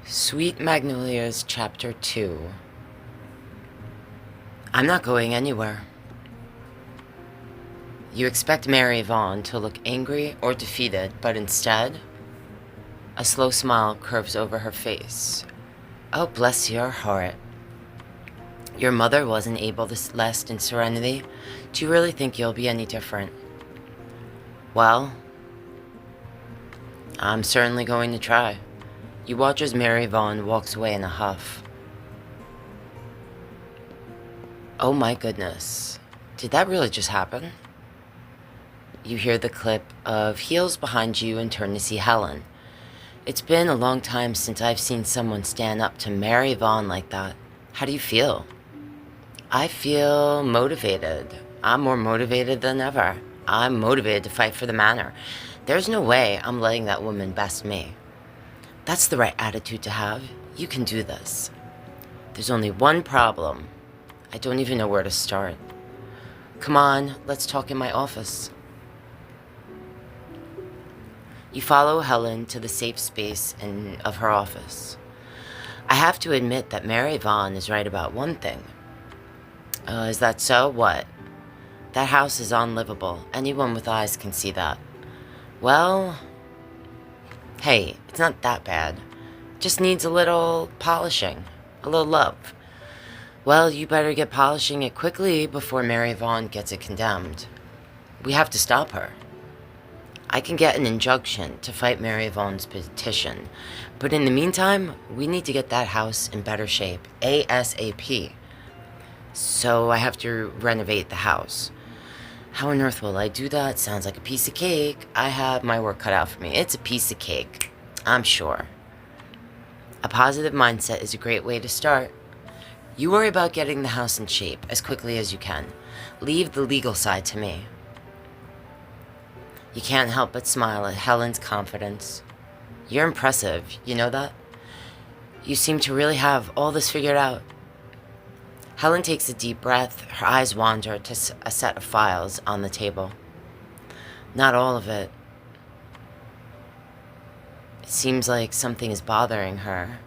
Sweet Magnolias, Chapter 2. I'm not going anywhere. You expect Mary Vaughn to look angry or defeated, but instead, a slow smile curves over her face. Oh, bless your heart. Your mother wasn't able to last in serenity. Do you really think you'll be any different? Well, I'm certainly going to try. You watch as Mary Vaughn walks away in a huff. Oh my goodness. Did that really just happen? You hear the clip of heels behind you and turn to see Helen. It's been a long time since I've seen someone stand up to Mary Vaughn like that. How do you feel? I feel motivated. I'm more motivated than ever. I'm motivated to fight for the manor. There's no way I'm letting that woman best me. That's the right attitude to have. You can do this. There's only one problem. I don't even know where to start. Come on, let's talk in my office. You follow Helen to the safe space of her office. I have to admit that Mary Vaughn is right about one thing. Is that so? What? That house is unlivable. Anyone with eyes can see that. Well, hey, it's not that bad. Just needs a little polishing, a little love. Well, you better get polishing it quickly before Mary Vaughn gets it condemned. We have to stop her. I can get an injunction to fight Mary Vaughn's petition, but in the meantime, we need to get that house in better shape, ASAP. So I have to renovate the house. How on earth will I do that? Sounds like a piece of cake. I have my work cut out for me. It's a piece of cake, I'm sure. A positive mindset is a great way to start. You worry about getting the house in shape as quickly as you can. Leave the legal side to me. You can't help but smile at Helen's confidence. You're impressive, you know that? You seem to really have all this figured out. Helen takes a deep breath. Her eyes wander to a set of files on the table. Not all of it. It seems like something is bothering her.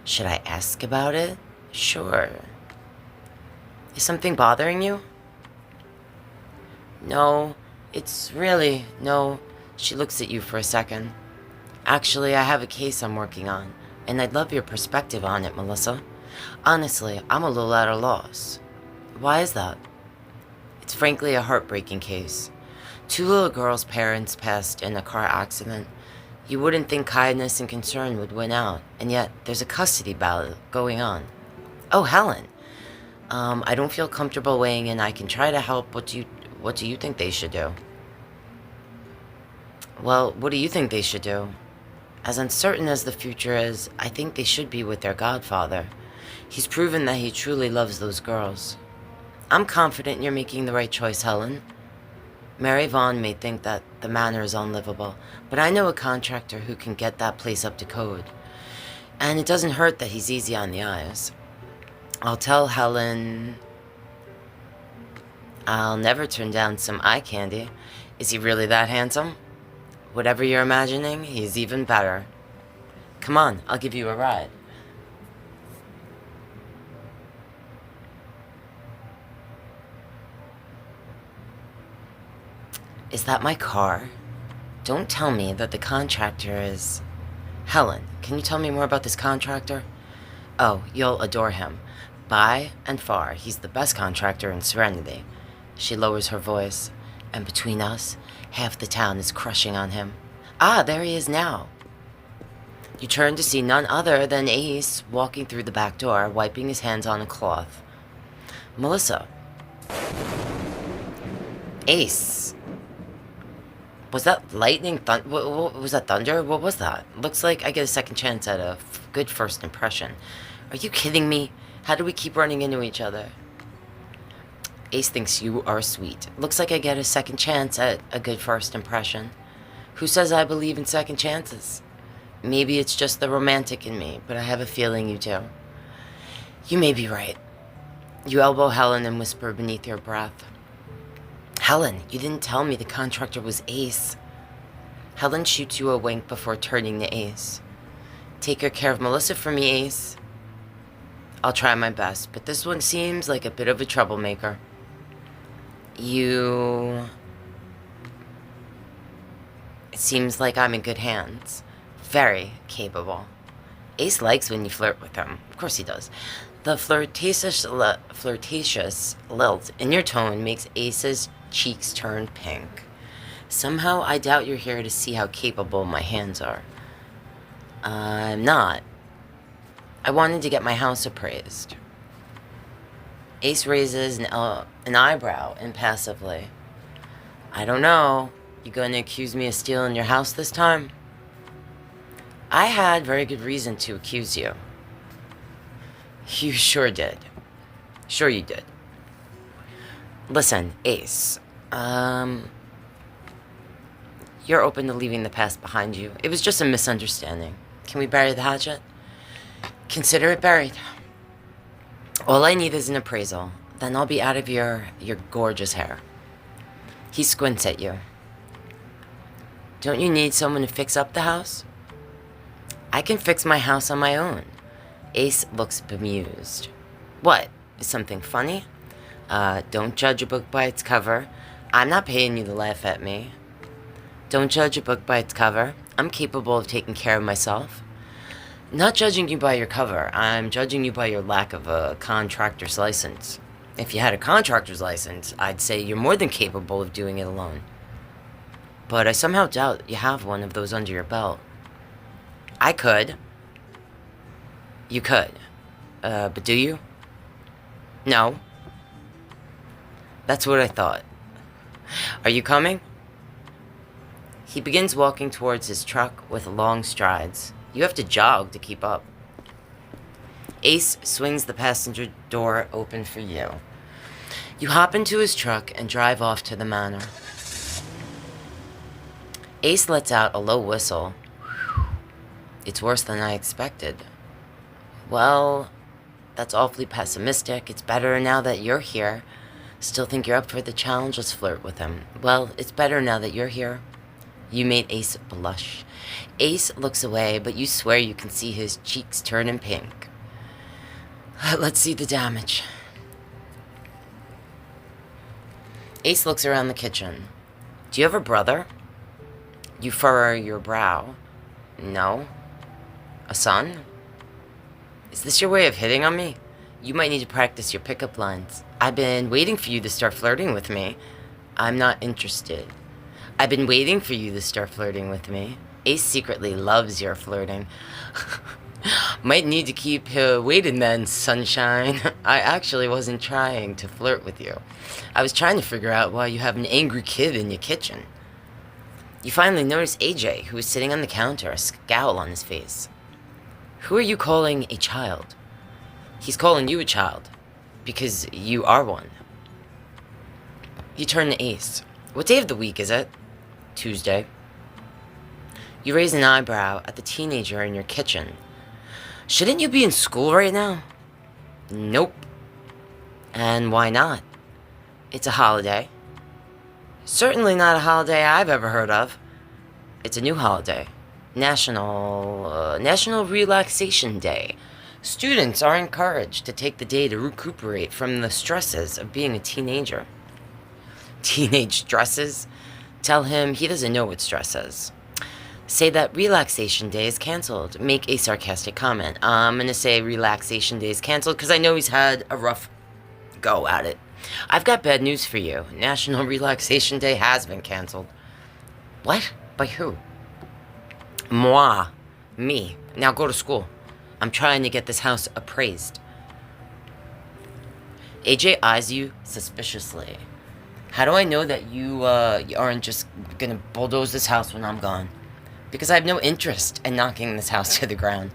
Should I ask about it? Sure. Is something bothering you? No, no. She looks at you for a second. Actually, I have a case I'm working on, and I'd love your perspective on it, Melissa. Honestly, I'm a little at a loss. Why is that? It's frankly a heartbreaking case. 2 little girls' parents passed in a car accident. You wouldn't think kindness and concern would win out, and yet there's a custody battle going on. Oh, Helen. I don't feel comfortable weighing in. I can try to help. What do you think they should do? Well, what do you think they should do? As uncertain as the future is, I think they should be with their godfather. He's proven that he truly loves those girls. I'm confident you're making the right choice, Helen. Mary Vaughn may think that the manor is unlivable, but I know a contractor who can get that place up to code. And it doesn't hurt that he's easy on the eyes. I'll tell Helen I'll never turn down some eye candy. Is he really that handsome? Whatever you're imagining, he's even better. Come on, I'll give you a ride. Is that my car? Don't tell me that the contractor is... Helen, can you tell me more about this contractor? Oh, you'll adore him. By and far, he's the best contractor in Serenity. She lowers her voice. And between us, half the town is crushing on him. Ah, there he is now. You turn to see none other than Ace walking through the back door, wiping his hands on a cloth. Melissa. Ace. Was that lightning? What was that, thunder? What was that? Looks like I get a second chance at a good first impression. Are you kidding me? How do we keep running into each other? Ace thinks you are sweet. Looks like I get a second chance at a good first impression. Who says I believe in second chances? Maybe it's just the romantic in me, but I have a feeling you do. You may be right. You elbow Helen and whisper beneath your breath. Helen, you didn't tell me the contractor was Ace. Helen shoots you a wink before turning to Ace. Take good care of Melissa for me, Ace. I'll try my best, but this one seems like a bit of a troublemaker. It seems like I'm in good hands. Very capable. Ace likes when you flirt with him. Of course he does. The flirtatious lilt in your tone makes Ace's cheeks turn pink. Somehow I doubt you're here to see how capable my hands are. I'm not. I wanted to get my house appraised. Ace raises an eyebrow impassively. I don't know. You gonna accuse me of stealing your house this time? I had very good reason to accuse you. You sure did. Sure you did. Listen, Ace. You're open to leaving the past behind you. It was just a misunderstanding. Can we bury the hatchet? Consider it buried. All I need is an appraisal. Then I'll be out of your gorgeous hair. He squints at you. Don't you need someone to fix up the house? I can fix my house on my own. Ace looks bemused. What? Is something funny? Don't judge a book by its cover. I'm not paying you to laugh at me. Don't judge a book by its cover. I'm capable of taking care of myself. Not judging you by your cover. I'm judging you by your lack of a contractor's license. If you had a contractor's license, I'd say you're more than capable of doing it alone. But I somehow doubt you have one of those under your belt. I could. You could. But do you? No. That's what I thought. Are you coming? He begins walking towards his truck with long strides. You have to jog to keep up. Ace swings the passenger door open for you. You hop into his truck and drive off to the manor. Ace lets out a low whistle. It's worse than I expected. Well, that's awfully pessimistic. It's better now that you're here. Still think you're up for the challenge? Let's flirt with him. Well, it's better now that you're here. You made Ace blush. Ace looks away, but you swear you can see his cheeks turning pink. Let's see the damage. Ace looks around the kitchen. Do you have a brother? You furrow your brow. No. A son? Is this your way of hitting on me? You might need to practice your pickup lines. I've been waiting for you to start flirting with me. I'm not interested. I've been waiting for you to start flirting with me. Ace secretly loves your flirting. Might need to keep waiting then, sunshine. I actually wasn't trying to flirt with you. I was trying to figure out why you have an angry kid in your kitchen. You finally notice AJ, who is sitting on the counter, a scowl on his face. Who are you calling a child? He's calling you a child, because you are one. You turn to Ace. What day of the week is it? Tuesday. You raise an eyebrow at the teenager in your kitchen. Shouldn't you be in school right now? Nope. And why not? It's a holiday. Certainly not a holiday I've ever heard of. It's a new holiday. National Relaxation Day. Students are encouraged to take the day to recuperate from the stresses of being a teenager. Teenage stresses? Tell him he doesn't know what stress is. Say that Relaxation Day is canceled. Make a sarcastic comment. I'm going to say Relaxation Day is canceled because I know he's had a rough go at it. I've got bad news for you. National Relaxation Day has been canceled. What? By who? Moi. Me. Now go to school. I'm trying to get this house appraised. AJ eyes you suspiciously. How do I know that you aren't just gonna bulldoze this house when I'm gone? Because I have no interest in knocking this house to the ground.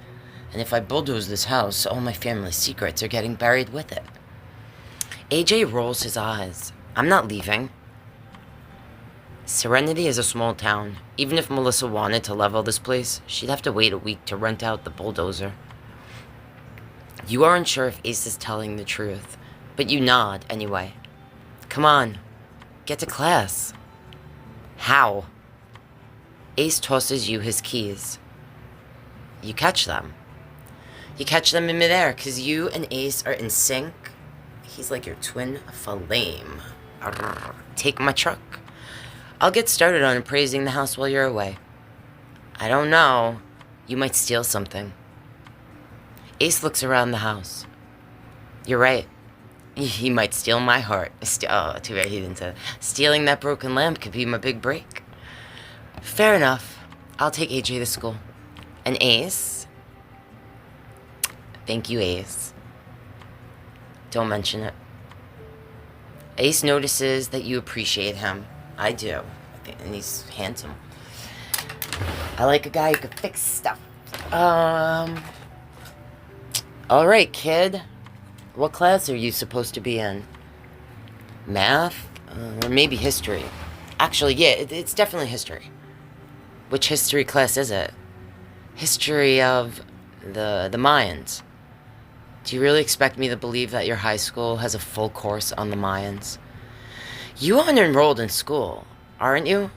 And if I bulldoze this house, all my family's secrets are getting buried with it. AJ rolls his eyes. I'm not leaving. Serenity is a small town. Even if Melissa wanted to level this place, she'd have to wait a week to rent out the bulldozer. You aren't sure if Ace is telling the truth, but you nod anyway. Come on, get to class. How? Ace tosses you his keys. You catch them. You catch them in midair because you and Ace are in sync. He's like your twin flame. Arrgh. Take my truck. I'll get started on appraising the house while you're away. I don't know. You might steal something. Ace looks around the house. You're right. He might steal my heart. Oh, too bad he didn't say that. Stealing that broken lamp could be my big break. Fair enough. I'll take AJ to school. And Ace? Thank you, Ace. Don't mention it. Ace notices that you appreciate him. I do. And he's handsome. I like a guy who can fix stuff. Alright, kid. What class are you supposed to be in? Math? Or maybe history. Actually, yeah, it's definitely history. Which history class is it? History of the Mayans. Do you really expect me to believe that your high school has a full course on the Mayans? You aren't enrolled in school, aren't you?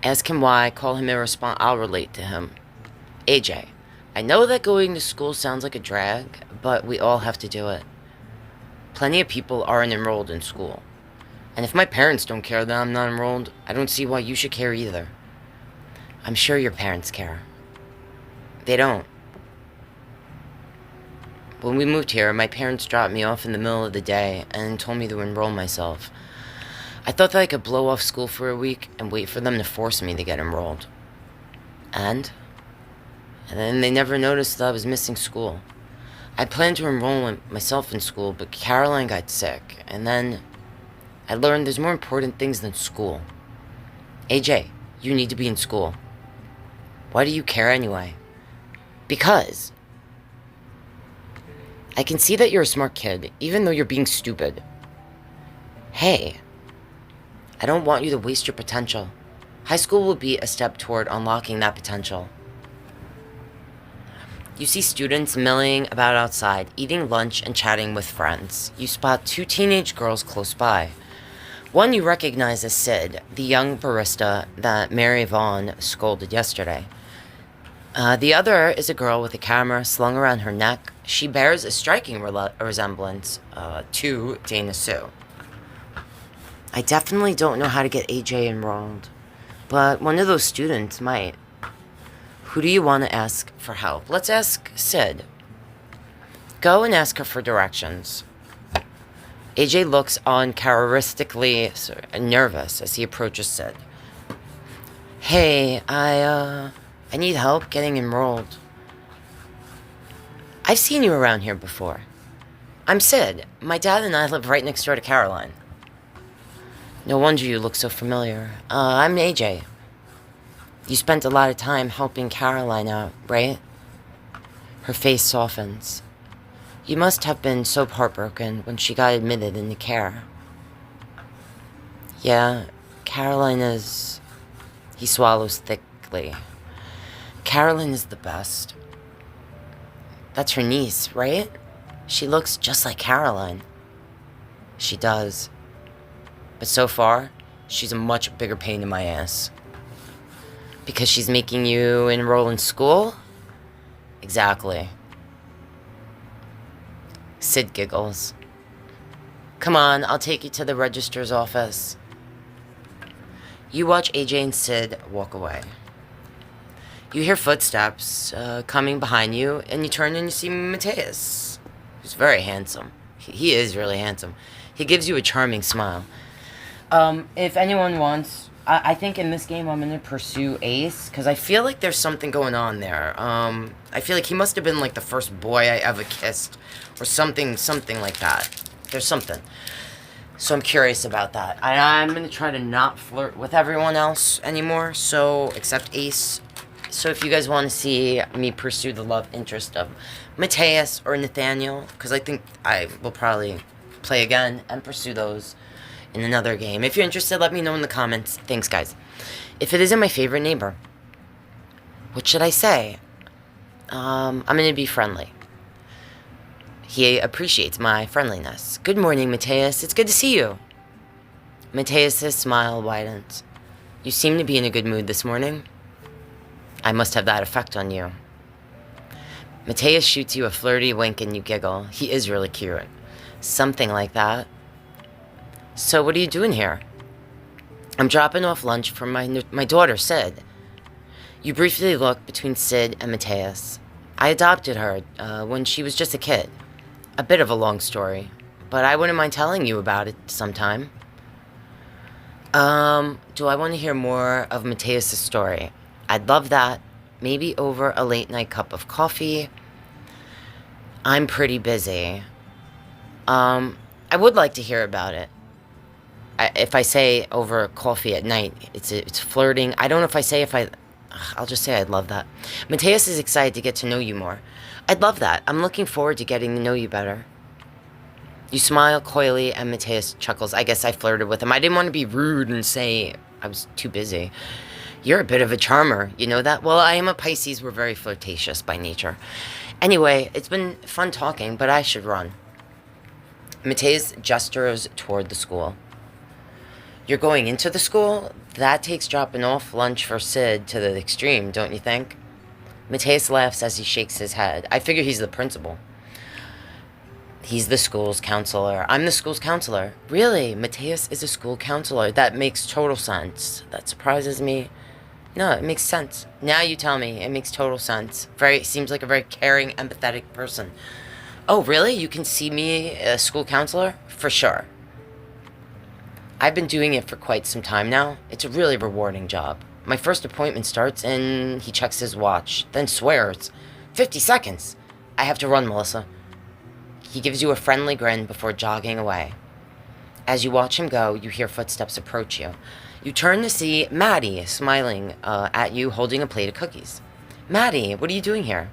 Ask him why, call him irresponsible. I'll relate to him. AJ, I know that going to school sounds like a drag, but we all have to do it. Plenty of people aren't enrolled in school. And if my parents don't care that I'm not enrolled, I don't see why you should care either. I'm sure your parents care. They don't. When we moved here, my parents dropped me off in the middle of the day and told me to enroll myself. I thought that I could blow off school for a week and wait for them to force me to get enrolled. And then they never noticed that I was missing school. I planned to enroll myself in school, but Caroline got sick, and then I learned there's more important things than school. AJ, you need to be in school. Why do you care anyway? Because I can see that you're a smart kid, even though you're being stupid. Hey, I don't want you to waste your potential. High school will be a step toward unlocking that potential. You see students milling about outside, eating lunch and chatting with friends. You spot two teenage girls close by. One you recognize as Sid, the young barista that Mary Vaughn scolded yesterday. The other is a girl with a camera slung around her neck. She bears a striking resemblance to Dana Sue. I definitely don't know how to get AJ enrolled, but one of those students might. Who do you want to ask for help? Let's ask Sid. Go and ask her for directions. AJ looks uncharacteristically nervous as he approaches Sid. Hey, I need help getting enrolled. I've seen you around here before. I'm Sid. My dad and I live right next door to Caroline. No wonder you look so familiar. I'm AJ. You spent a lot of time helping Caroline out, right? Her face softens. You must have been so heartbroken when she got admitted into care. Yeah, Caroline is... He swallows thickly. Caroline is the best. That's her niece, right? She looks just like Caroline. She does. But so far, she's a much bigger pain in my ass. Because she's making you enroll in school? Exactly. Sid giggles. Come on, I'll take you to the registrar's office. You watch AJ and Sid walk away. You hear footsteps coming behind you, and you turn and you see Mateus, who's very handsome. He is really handsome. He gives you a charming smile. If anyone wants, I think in this game I'm going to pursue Ace, because I feel like there's something going on there. I feel like he must have been like the first boy I ever kissed, or something like that. There's something. So I'm curious about that. I'm going to try to not flirt with everyone else anymore, except Ace. So if you guys want to see me pursue the love interest of Mateus or Nathaniel, because I think I will probably play again and pursue those in another game. If you're interested, let me know in the comments. Thanks, guys. If it isn't my favorite neighbor, what should I say? I'm going to be friendly. He appreciates my friendliness. Good morning, Mateus. It's good to see you. Mateus' smile widens. You seem to be in a good mood this morning. I must have that effect on you. Mateus shoots you a flirty wink and you giggle. He is really cute. Something like that. So what are you doing here? I'm dropping off lunch from my daughter, Sid. You briefly look between Sid and Mateus. I adopted her when she was just a kid. A bit of a long story, but I wouldn't mind telling you about it sometime. Do I want to hear more of Mateus' story? I'd love that. Maybe over a late night cup of coffee. I'm pretty busy. I would like to hear about it. If I say over coffee at night, it's flirting. I don't know if I say I'll just say I'd love that. Mateus is excited to get to know you more. I'd love that. I'm looking forward to getting to know you better. You smile coyly and Mateus chuckles. I guess I flirted with him. I didn't want to be rude and say I was too busy. You're a bit of a charmer, you know that? Well, I am a Pisces. We're very flirtatious by nature. Anyway, it's been fun talking, but I should run. Mateus gestures toward the school. You're going into the school? That takes dropping off lunch for Sid to the extreme, don't you think? Mateus laughs as he shakes his head. I figure he's the principal. He's the school's counselor. I'm the school's counselor. Really? Mateus is a school counselor. That makes total sense. That surprises me. No, it makes sense. Now you tell me. It makes total sense. Seems like a very caring, empathetic person. Oh, really? You can see me a school counselor? For sure. I've been doing it for quite some time now. It's a really rewarding job. My first appointment starts and he checks his watch, then swears. 50 seconds. I have to run, Melissa. He gives you a friendly grin before jogging away. As you watch him go, you hear footsteps approach you. You turn to see Maddie smiling at you, holding a plate of cookies. Maddie, what are you doing here?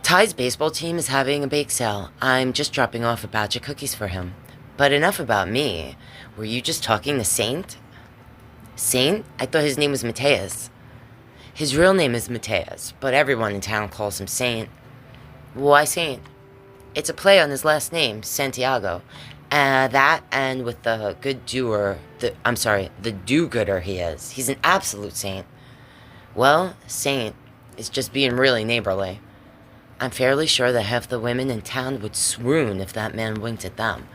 Ty's baseball team is having a bake sale. I'm just dropping off a batch of cookies for him. But enough about me. Were you just talking to Saint? Saint? I thought his name was Mateus. His real name is Mateus, but everyone in town calls him Saint. Why Saint? It's a play on his last name, Santiago. That and with the the do-gooder he is. He's an absolute saint. Well, Saint is just being really neighborly. I'm fairly sure that half the women in town would swoon if that man winked at them.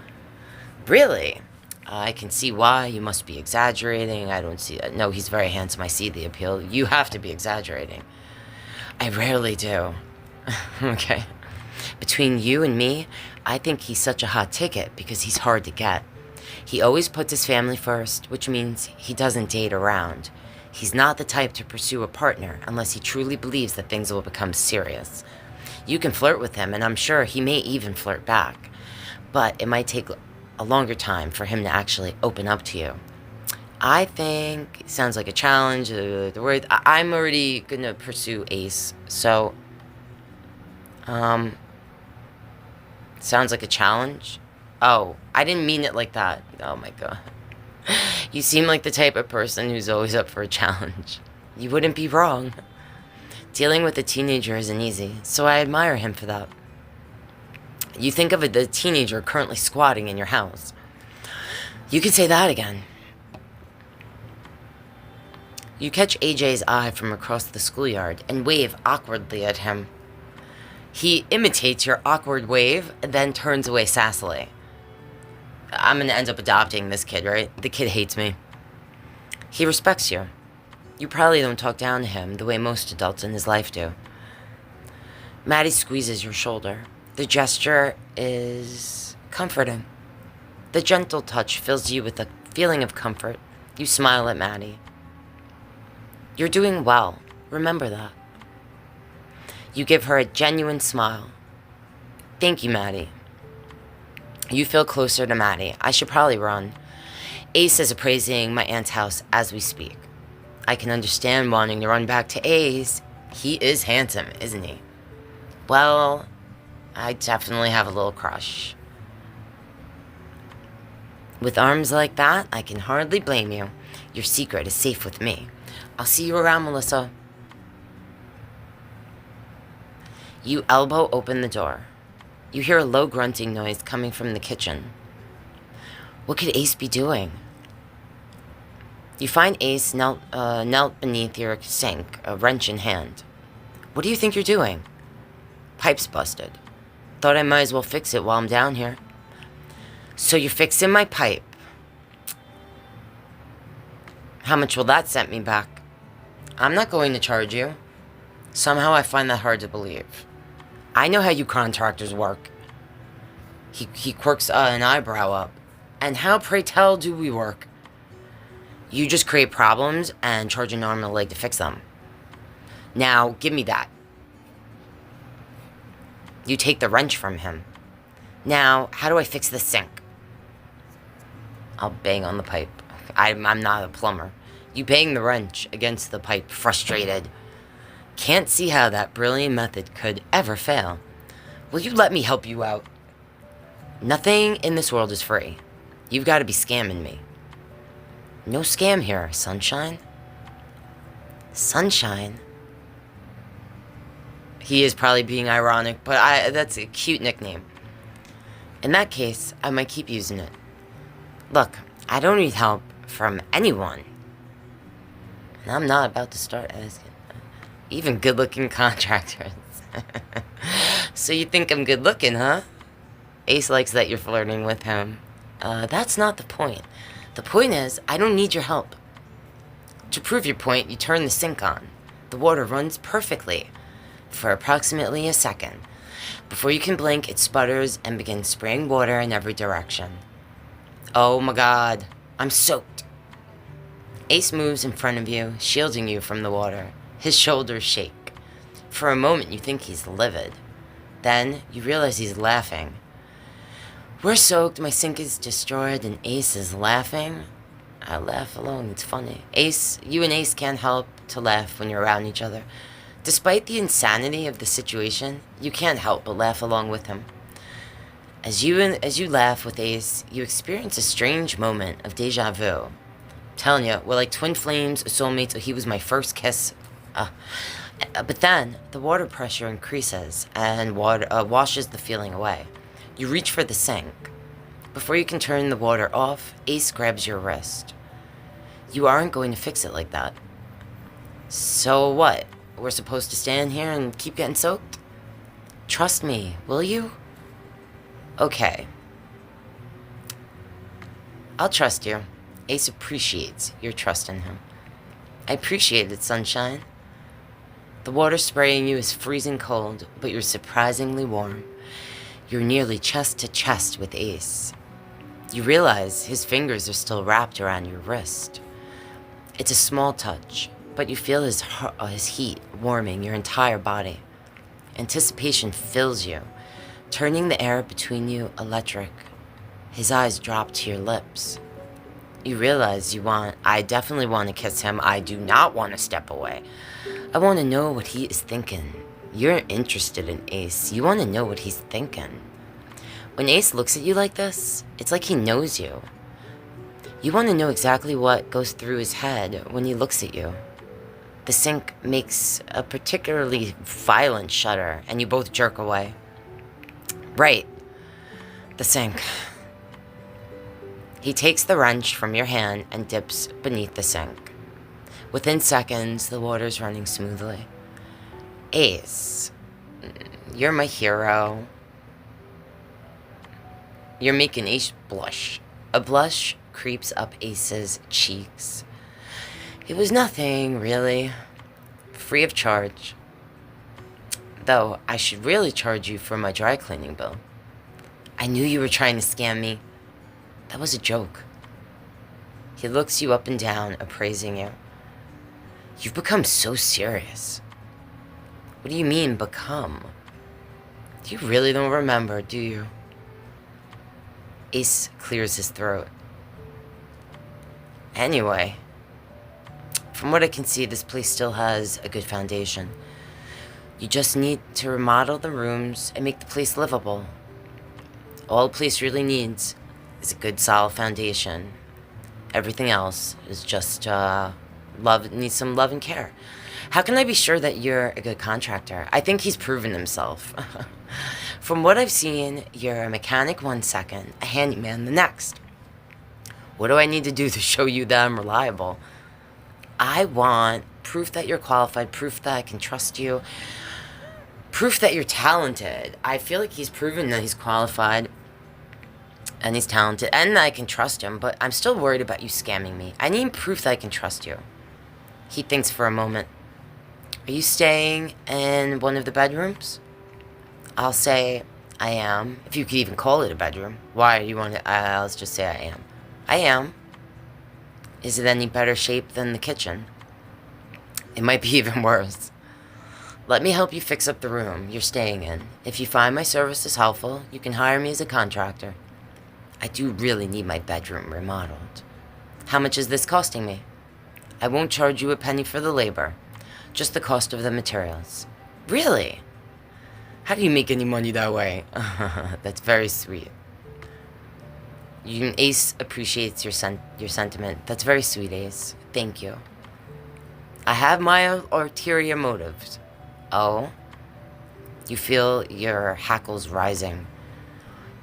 Really? I can see why. You must be exaggerating. I don't see that. No, he's very handsome. I see the appeal. You have to be exaggerating. I rarely do. Okay. Between you and me, I think he's such a hot ticket because he's hard to get. He always puts his family first, which means he doesn't date around. He's not the type to pursue a partner unless he truly believes that things will become serious. You can flirt with him, and I'm sure he may even flirt back. But it might take a longer time for him to actually open up to you. I think it sounds like a challenge. I'm already going to pursue Ace, so... Sounds like a challenge? Oh, I didn't mean it like that. Oh my god. You seem like the type of person who's always up for a challenge. You wouldn't be wrong. Dealing with a teenager isn't easy, so I admire him for that. You think of the teenager currently squatting in your house. You could say that again. You catch AJ's eye from across the schoolyard and wave awkwardly at him. He imitates your awkward wave, then turns away sassily. I'm gonna end up adopting this kid, right? The kid hates me. He respects you. You probably don't talk down to him the way most adults in his life do. Maddie squeezes your shoulder. The gesture is comforting. The gentle touch fills you with a feeling of comfort. You smile at Maddie. You're doing well. Remember that. You give her a genuine smile. Thank you, Maddie. You feel closer to Maddie. I should probably run. Ace is appraising my aunt's house as we speak. I can understand wanting to run back to Ace. He is handsome, isn't he? Well, I definitely have a little crush. With arms like that, I can hardly blame you. Your secret is safe with me. I'll see you around, Melissa. You elbow open the door. You hear a low grunting noise coming from the kitchen. What could Ace be doing? You find Ace knelt beneath your sink, a wrench in hand. What do you think you're doing? Pipe's busted. Thought I might as well fix it while I'm down here. So you're fixing my pipe. How much will that set me back? I'm not going to charge you. Somehow I find that hard to believe. I know how you contractors work. He quirks an eyebrow up. And how, pray tell, do we work? You just create problems and charge an arm and a leg to fix them. Now, give me that. You take the wrench from him. Now, how do I fix the sink? I'll bang on the pipe. I'm not a plumber. You bang the wrench against the pipe, frustrated. Can't see how that brilliant method could ever fail. Will you let me help you out? Nothing in this world is free. You've got to be scamming me. No scam here, Sunshine. Sunshine? He is probably being ironic, but that's a cute nickname. In that case, I might keep using it. Look, I don't need help from anyone. And I'm not about to start asking. Even good-looking contractors. So you think I'm good-looking, huh? Ace likes that you're flirting with him. That's not the point. The point is, I don't need your help. To prove your point, you turn the sink on. The water runs perfectly for approximately a second. Before you can blink, it sputters and begins spraying water in every direction. Oh my god, I'm soaked. Ace moves in front of you, shielding you from the water. His shoulders shake. For a moment, you think he's livid. Then, you realize he's laughing. We're soaked, my sink is destroyed, and Ace is laughing. I laugh along, it's funny. Ace, you and Ace can't help to laugh when you're around each other. Despite the insanity of the situation, you can't help but laugh along with him. As you laugh with Ace, you experience a strange moment of deja vu. I'm telling you, we're like twin flames, soulmates, he was my first kiss. But then, the water pressure increases and washes the feeling away. You reach for the sink. Before you can turn the water off, Ace grabs your wrist. You aren't going to fix it like that. So what? We're supposed to stand here and keep getting soaked? Trust me, will you? Okay. I'll trust you. Ace appreciates your trust in him. I appreciate it, Sunshine. The water spraying you is freezing cold, but you're surprisingly warm. You're nearly chest to chest with Ace. You realize his fingers are still wrapped around your wrist. It's a small touch, but you feel his heat warming your entire body. Anticipation fills you, turning the air between you electric. His eyes drop to your lips. You realize I definitely want to kiss him. I do not want to step away. I want to know what he is thinking. You're interested in Ace. You want to know what he's thinking. When Ace looks at you like this, it's like he knows you. You want to know exactly what goes through his head when he looks at you. The sink makes a particularly violent shudder, and you both jerk away. Right. The sink. He takes the wrench from your hand and dips beneath the sink. Within seconds, the water's running smoothly. Ace, you're my hero. You're making Ace blush. A blush creeps up Ace's cheeks. It was nothing, really. Free of charge. Though, I should really charge you for my dry cleaning bill. I knew you were trying to scam me. That was a joke. He looks you up and down, appraising you. You've become so serious. What do you mean, become? You really don't remember, do you? Ace clears his throat. Anyway, from what I can see, this place still has a good foundation. You just need to remodel the rooms and make the place livable. All the place really needs is a good, solid foundation. Everything else is just, needs some love and care. How can I be sure that you're a good contractor? I think he's proven himself. From what I've seen, you're a mechanic 1 second, a handyman the next. What do I need to do to show you that I'm reliable? I want proof that you're qualified, proof that I can trust you, proof that you're talented. I feel like he's proven that he's qualified and he's talented and that I can trust him, but I'm still worried about you scamming me. I need proof that I can trust you. He thinks for a moment. Are you staying in one of the bedrooms? I'll say I am, if you could even call it a bedroom. Why do you want to? Let's just say I am. I am. Is it any better shape than the kitchen? It might be even worse. Let me help you fix up the room you're staying in. If you find my services helpful, you can hire me as a contractor. I do really need my bedroom remodeled. How much is this costing me? I won't charge you a penny for the labor, just the cost of the materials. Really? How do you make any money that way? That's very sweet. Ace appreciates your sentiment. That's very sweet, Ace. Thank you. I have my ulterior motives. Oh? You feel your hackles rising.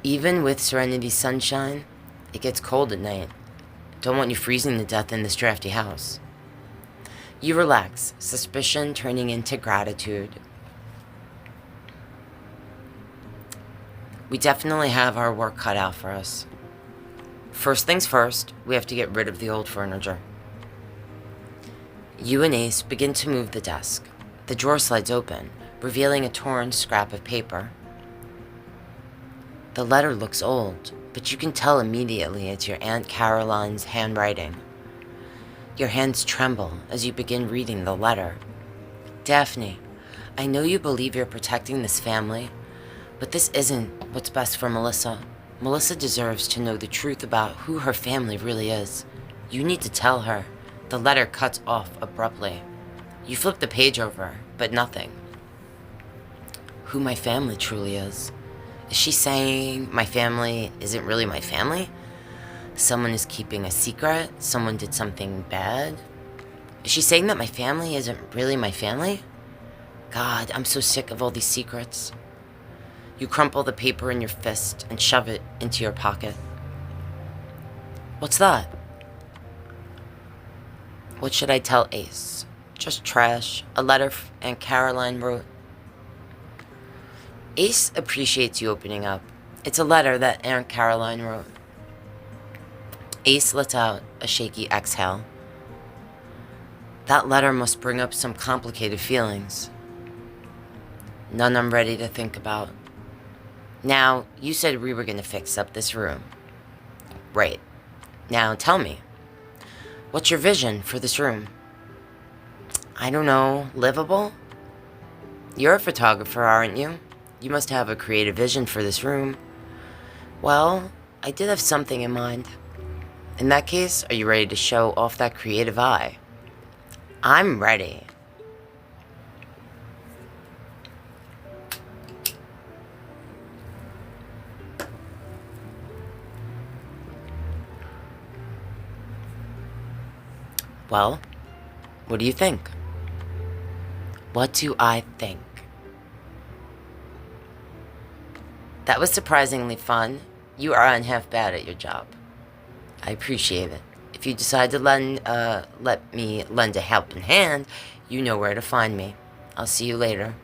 Even with Serenity's sunshine, it gets cold at night. Don't want you freezing to death in this drafty house. You relax, suspicion turning into gratitude. We definitely have our work cut out for us. First things first, we have to get rid of the old furniture. You and Ace begin to move the desk. The drawer slides open, revealing a torn scrap of paper. The letter looks old, but you can tell immediately it's your Aunt Caroline's handwriting. Your hands tremble as you begin reading the letter. Daphne, I know you believe you're protecting this family, but this isn't what's best for Melissa. Melissa deserves to know the truth about who her family really is. You need to tell her. The letter cuts off abruptly. You flip the page over, but nothing. Who my family truly is. Is she saying my family isn't really my family? Someone is keeping a secret? Someone did something bad? Is she saying that my family isn't really my family? God, I'm so sick of all these secrets. You crumple the paper in your fist and shove it into your pocket. What's that? What should I tell Ace? Just trash. A letter Aunt Caroline wrote. Ace appreciates you opening up. It's a letter that Aunt Caroline wrote. Ace lets out a shaky exhale. That letter must bring up some complicated feelings. None I'm ready to think about. Now, you said we were going to fix up this room. Right. Now, tell me. What's your vision for this room? I don't know. Livable? You're a photographer, aren't you? You must have a creative vision for this room. Well, I did have something in mind. In that case, are you ready to show off that creative eye? I'm ready. Well, what do you think? What do I think? That was surprisingly fun. You aren't half bad at your job. I appreciate it. If you decide to let me lend a helping hand, you know where to find me. I'll see you later.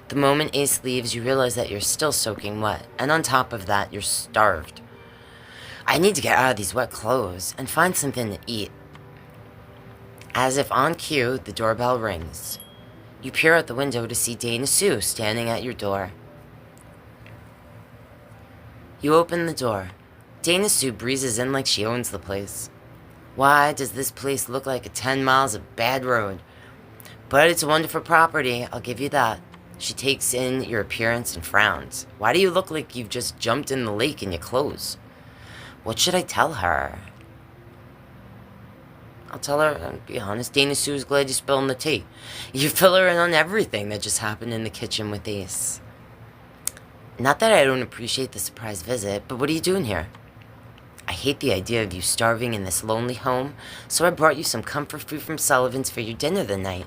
The moment Ace leaves, you realize that you're still soaking wet, and on top of that, you're starved. I need to get out of these wet clothes and find something to eat. As if on cue, the doorbell rings. You peer out the window to see Dana Sue standing at your door. You open the door. Dana Sue breezes in like she owns the place. Why does this place look like 10 miles of bad road? But it's a wonderful property, I'll give you that. She takes in your appearance and frowns. Why do you look like you've just jumped in the lake in your clothes? What should I tell her? I'll tell her, I'll be honest, Dana Sue's glad you're spilling the tea. You fill her in on everything that just happened in the kitchen with Ace. Not that I don't appreciate the surprise visit, but what are you doing here? I hate the idea of you starving in this lonely home, so I brought you some comfort food from Sullivan's for your dinner the night.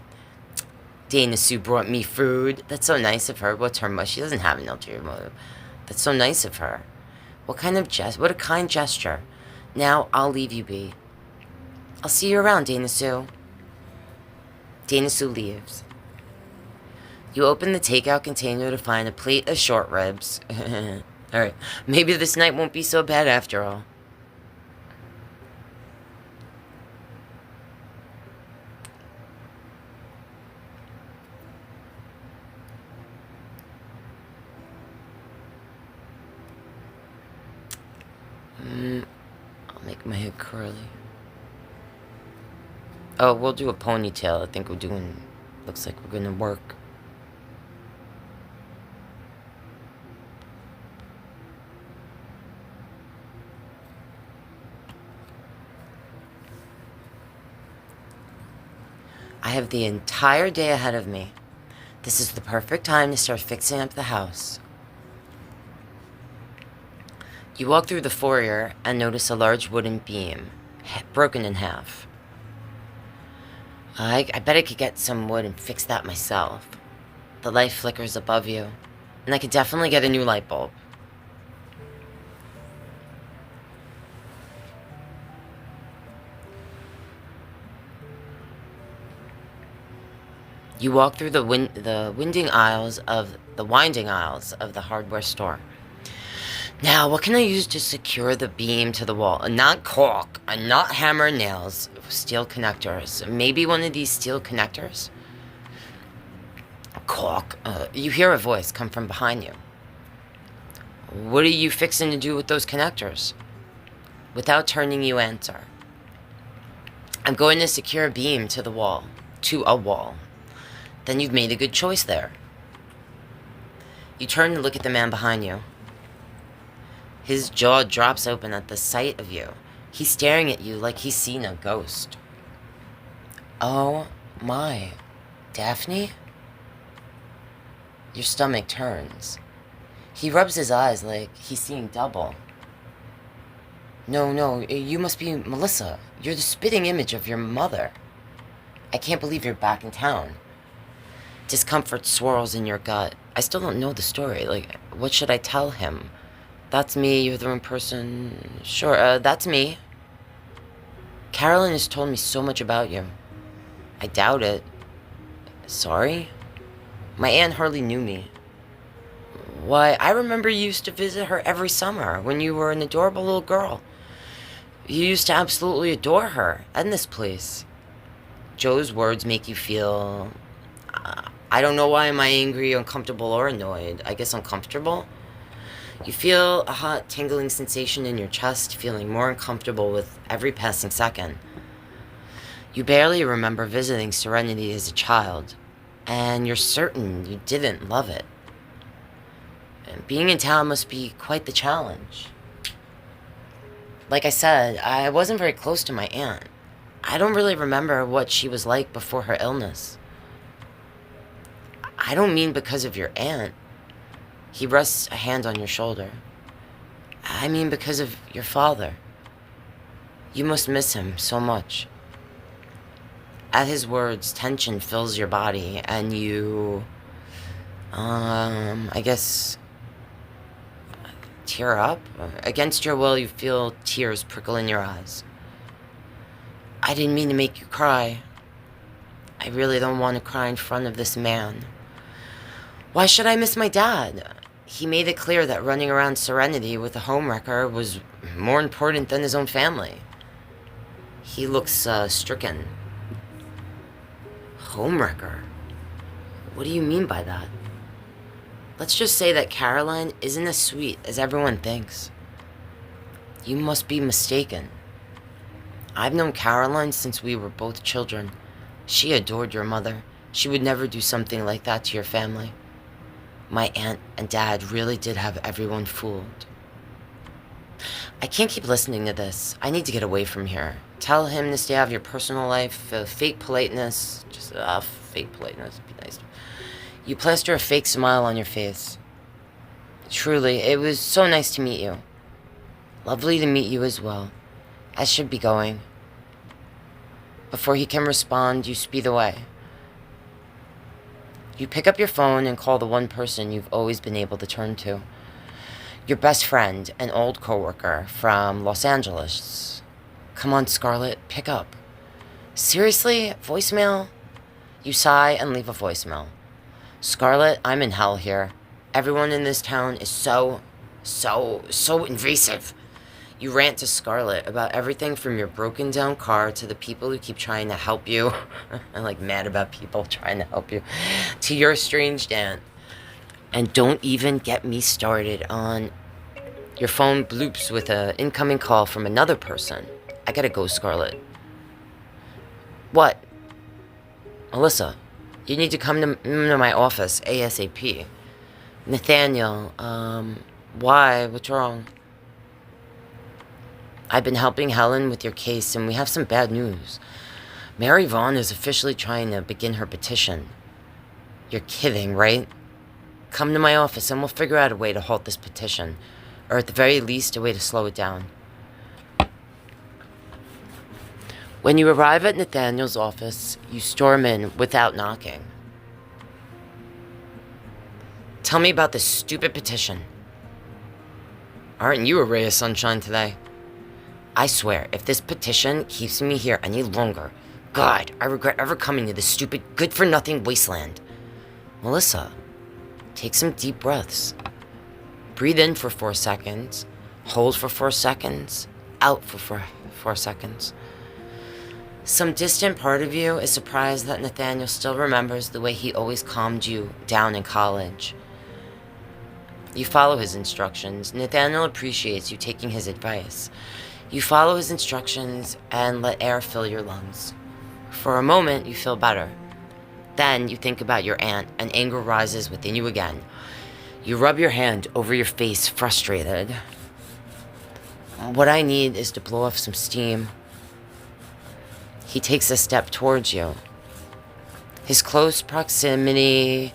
Dana Sue brought me food. That's so nice of her. What's her motive? She doesn't have an ulterior motive. That's so nice of her. What a kind gesture. Now I'll leave you be. I'll see you around, Dana Sue. Dana Sue leaves. You open the takeout container to find a plate of short ribs. Alright, maybe this night won't be so bad after all. I'll make my hair curly. Oh, we'll do a ponytail. I think looks like we're gonna work. I have the entire day ahead of me. This is the perfect time to start fixing up the house. You walk through the foyer and notice a large wooden beam, broken in half. I bet I could get some wood and fix that myself. The light flickers above you, and I could definitely get a new light bulb. You walk through the winding aisles of the hardware store. Now, what can I use to secure the beam to the wall? Not caulk, and not hammer and nails. Steel connectors. Maybe one of these steel connectors? Caulk. You hear a voice come from behind you. What are you fixing to do with those connectors? Without turning, you answer. I'm going to secure a beam to the wall. To a wall. Then you've made a good choice there. You turn to look at the man behind you. His jaw drops open at the sight of you. He's staring at you like he's seen a ghost. Oh my. Daphne? Your stomach turns. He rubs his eyes like he's seeing double. No, you must be Melissa. You're the spitting image of your mother. I can't believe you're back in town. Discomfort swirls in your gut. I still don't know the story. Like, what should I tell him? That's me, you're the wrong person. Sure, that's me. Carolyn has told me so much about you. I doubt it. Sorry? My aunt hardly knew me. Why, I remember you used to visit her every summer when you were an adorable little girl. You used to absolutely adore her and this place. Joe's words make you feel... I don't know why am I angry, uncomfortable, or annoyed. I guess uncomfortable. You feel a hot, tingling sensation in your chest, feeling more uncomfortable with every passing second. You barely remember visiting Serenity as a child, and you're certain you didn't love it. And being in town must be quite the challenge. Like I said, I wasn't very close to my aunt. I don't really remember what she was like before her illness. I don't mean because of your aunt. He rests a hand on your shoulder. I mean because of your father. You must miss him so much. At his words, tension fills your body, and you... I guess... tear up? Against your will, you feel tears prickle in your eyes. I didn't mean to make you cry. I really don't want to cry in front of this man. Why should I miss my dad? He made it clear that running around Serenity with a homewrecker was more important than his own family. He looks, stricken. Homewrecker? What do you mean by that? Let's just say that Caroline isn't as sweet as everyone thinks. You must be mistaken. I've known Caroline since we were both children. She adored your mother. She would never do something like that to your family. My aunt and dad really did have everyone fooled. I can't keep listening to this. I need to get away from here. Tell him to stay out of your personal life. Fake politeness. Just, fake politeness. Be nice. You plaster a fake smile on your face. Truly, it was so nice to meet you. Lovely to meet you as well. I should be going. Before he can respond, you speed away. You pick up your phone and call the one person you've always been able to turn to. Your best friend, an old coworker from Los Angeles. Come on, Scarlett, pick up. Seriously? Voicemail? You sigh and leave a voicemail. Scarlett, I'm in hell here. Everyone in this town is so invasive. You rant to Scarlett about everything from your broken down car to the people who keep trying to help you. I'm like mad about people trying to help you. To your estranged aunt. And don't even get me started on your phone bloops with an incoming call from another person. I gotta go, Scarlett. What? Melissa, you need to come to my office ASAP. Nathaniel, why? What's wrong? I've been helping Helen with your case, and we have some bad news. Mary Vaughn is officially trying to begin her petition. You're kidding, right? Come to my office, and we'll figure out a way to halt this petition. Or at the very least, a way to slow it down. When you arrive at Nathaniel's office, you storm in without knocking. Tell me about this stupid petition. Aren't you a ray of sunshine today? I swear, if this petition keeps me here any longer, God, I regret ever coming to this stupid, good-for-nothing wasteland. Melissa, take some deep breaths. Breathe in for 4 seconds, hold for 4 seconds, out for 4 seconds. Some distant part of you is surprised that Nathaniel still remembers the way he always calmed you down in college. You follow his instructions. Nathaniel appreciates you taking his advice. You follow his instructions and let air fill your lungs. For a moment, you feel better. Then you think about your aunt, and anger rises within you again. You rub your hand over your face, frustrated. What I need is to blow off some steam. He takes a step towards you. His close proximity...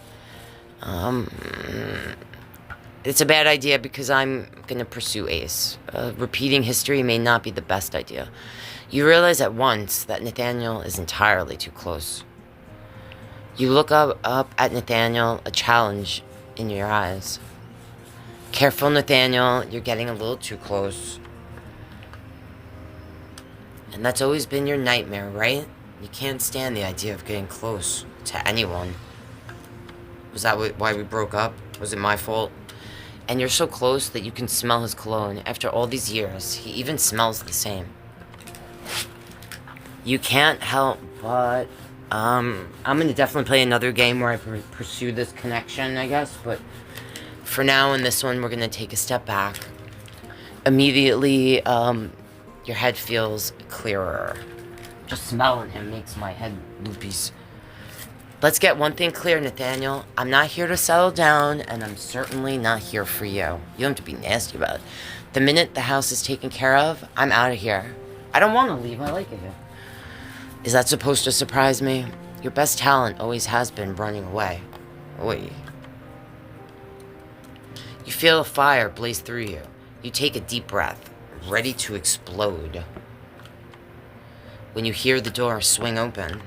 It's a bad idea because I'm going to pursue Ace. Repeating history may not be the best idea. You realize at once that Nathaniel is entirely too close. You look up at Nathaniel, a challenge in your eyes. Careful, Nathaniel, you're getting a little too close. And that's always been your nightmare, right? You can't stand the idea of getting close to anyone. Was that why we broke up? Was it my fault? And you're so close that you can smell his cologne. After all these years, he even smells the same. You can't help but... I'm going to definitely play another game where I pursue this connection, I guess. But for now, in this one, we're going to take a step back. Immediately, your head feels clearer. Just smelling him makes my head loopies. Let's get one thing clear, Nathaniel. I'm not here to settle down, and I'm certainly not here for you. You don't have to be nasty about it. The minute the house is taken care of, I'm out of here. I don't want to leave. I like it here. Is that supposed to surprise me? Your best talent always has been running away. Oi. You feel a fire blaze through you. You take a deep breath, ready to explode. When you hear the door swing open,